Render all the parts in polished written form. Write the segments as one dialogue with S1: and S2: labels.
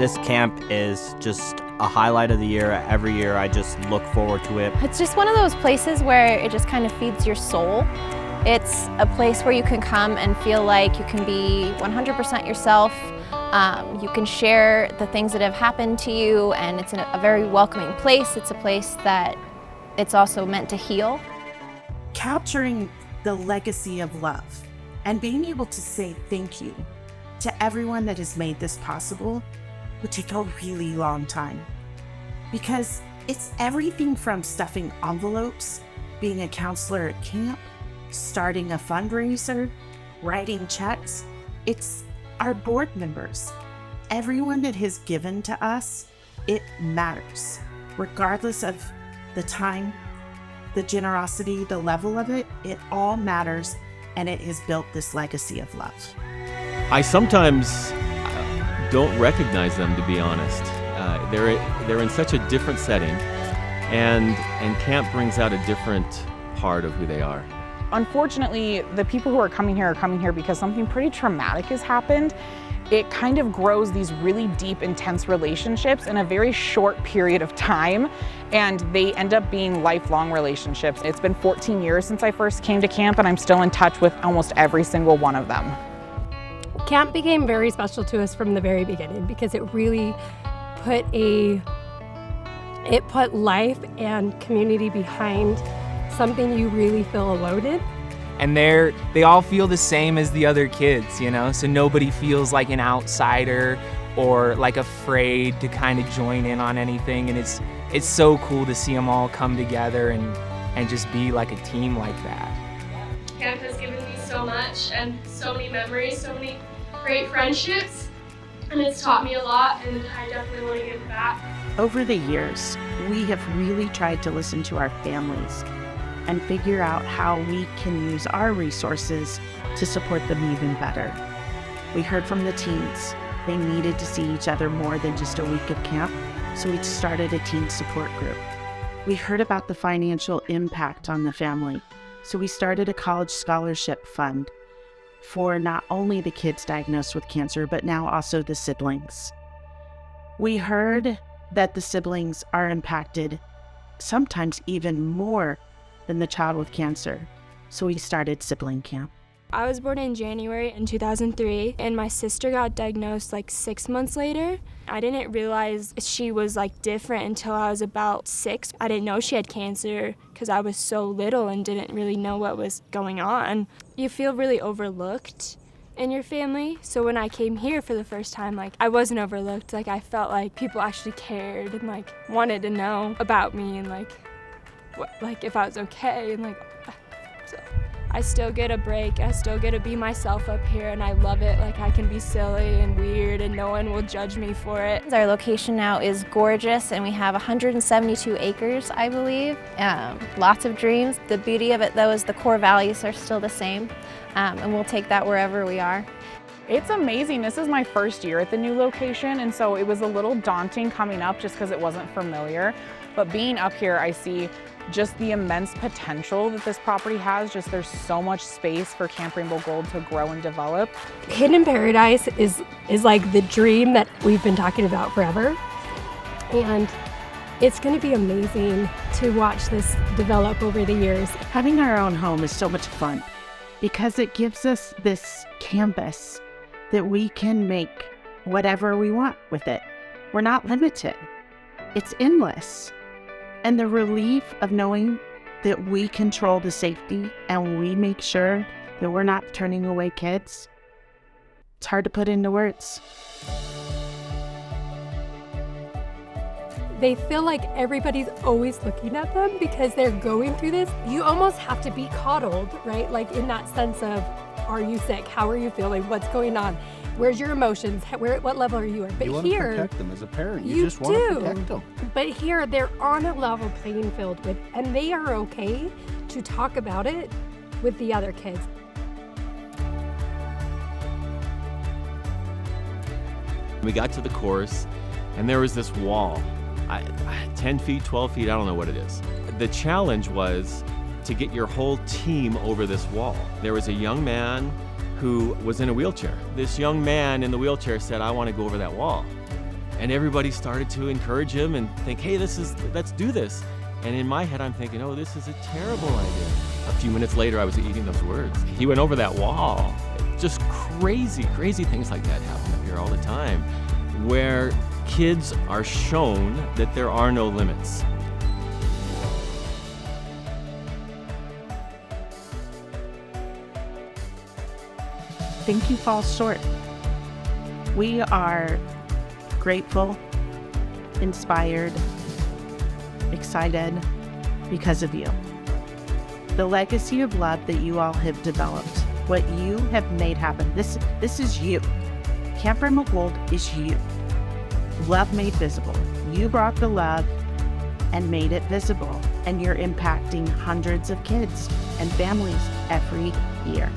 S1: This camp is just a highlight of the year. Every year I just look forward to it.
S2: It's just one of those places where it just kind of feeds your soul. It's a place where you can come and feel like you can be 100% yourself. You can share the things that have happened to you, and it's a very welcoming place. It's a place that it's also meant to heal.
S3: Capturing the legacy of love and being able to say thank you to everyone that has made this possible would take a really long time, because it's everything from stuffing envelopes, being a counselor at camp, starting a fundraiser, writing checks. It's our board members. Everyone that has given to us, it matters. Regardless of the time, the generosity, the level of it, it all matters, and it has built this legacy of love.
S4: I sometimes don't recognize them, to be honest. They're in such a different setting, and camp brings out a different part of who they are.
S5: Unfortunately, the people who are coming here because something pretty traumatic has happened. It kind of grows these really deep, intense relationships in a very short period of time, and they end up being lifelong relationships. It's been 14 years since I first came to camp, and I'm still in touch with almost every single one of them.
S6: Camp became very special to us from the very beginning because it really put life and community behind something you really feel alone in.
S7: And they all feel the same as the other kids, you know? So nobody feels like an outsider or like afraid to kind of join in on anything. And it's so cool to see them all come together and just be like a team like that.
S8: Camp has given me so much and so many memories, so many great friendships, and it's taught me a lot, and I definitely want to give back.
S3: Over the years, we have really tried to listen to our families and figure out how we can use our resources to support them even better. We heard from the teens. They needed to see each other more than just a week of camp, so we started a teen support group. We heard about the financial impact on the family, so we started a college scholarship fund for not only the kids diagnosed with cancer, but now also the siblings. We heard that the siblings are impacted sometimes even more than the child with cancer, so we started Sibling Camp.
S9: I was born in January in 2003, and my sister got diagnosed like 6 months later. I didn't realize she was like different until I was about 6. I didn't know she had cancer because I was so little and didn't really know what was going on. You feel really overlooked in your family. So when I came here for the first time, like I wasn't overlooked. Like I felt like people actually cared and like wanted to know about me and like if I was okay and like so. I still get a break. I still get to be myself up here, and I love it. Like I can be silly and weird and no one will judge me for it.
S2: Our location now is gorgeous, and we have 172 acres, I believe. Lots of dreams. The beauty of it though is the core values are still the same, and we'll take that wherever we are.
S5: It's amazing. This is my first year at the new location, and so it was a little daunting coming up just because it wasn't familiar. But being up here, I see just the immense potential that this property has. Just there's so much space for Camp Rainbow Gold to grow and develop.
S6: Hidden Paradise is like the dream that we've been talking about forever. And it's going to be amazing to watch this develop over the years.
S3: Having our own home is so much fun because it gives us this canvas that we can make whatever we want with it. We're not limited. It's endless. And the relief of knowing that we control the safety and we make sure that we're not turning away kids, it's hard to put into words.
S6: They feel like everybody's always looking at them because they're going through this. You almost have to be coddled, right? Like in that sense of, are you sick? How are you feeling? What's going on? Where's your emotions? What level are you at? But
S10: you want to protect them as a parent. You just want to protect them.
S6: But here, they're on a level playing field with, and they are okay to talk about it with the other kids.
S4: We got to the course, and there was this wall, 10 feet, 12 feet, I don't know what it is. The challenge was to get your whole team over this wall. There was a young man who was in a wheelchair. This young man in the wheelchair said, I want to go over that wall. And everybody started to encourage him and think, hey, let's do this. And in my head, I'm thinking, oh, this is a terrible idea. A few minutes later, I was eating those words. He went over that wall. Just crazy things like that happen up here all the time, where kids are shown that there are no limits.
S3: Think you fall short. We are grateful, inspired, excited because of you. The legacy of love that you all have developed, what you have made happen, this is you. Camp Gold is you. Love made visible. You brought the love and made it visible, and you're impacting hundreds of kids and families every year.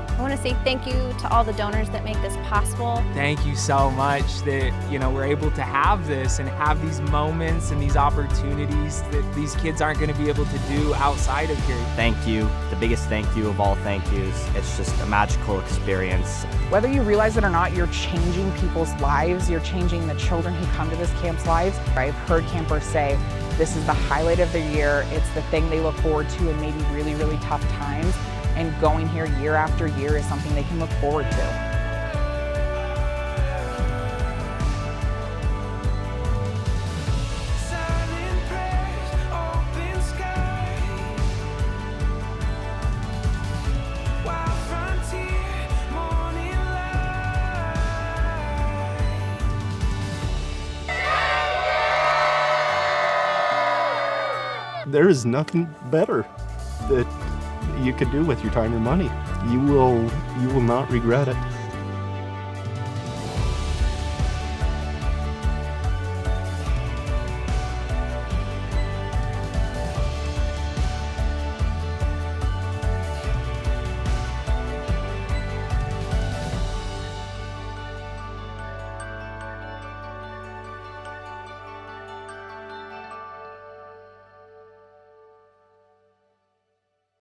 S2: I want to say thank you to all the donors that make this possible.
S7: Thank you so much that, we're able to have this and have these moments and these opportunities that these kids aren't going to be able to do outside of here.
S1: Thank you, the biggest thank you of all thank yous. It's just a magical experience.
S5: Whether you realize it or not, you're changing people's lives. You're changing the children who come to this camp's lives. I've heard campers say this is the highlight of their year. It's the thing they look forward to in maybe really tough times. And going here year after year is something they can look forward to.
S10: There is nothing better that you could do with your time and money. You will not regret it.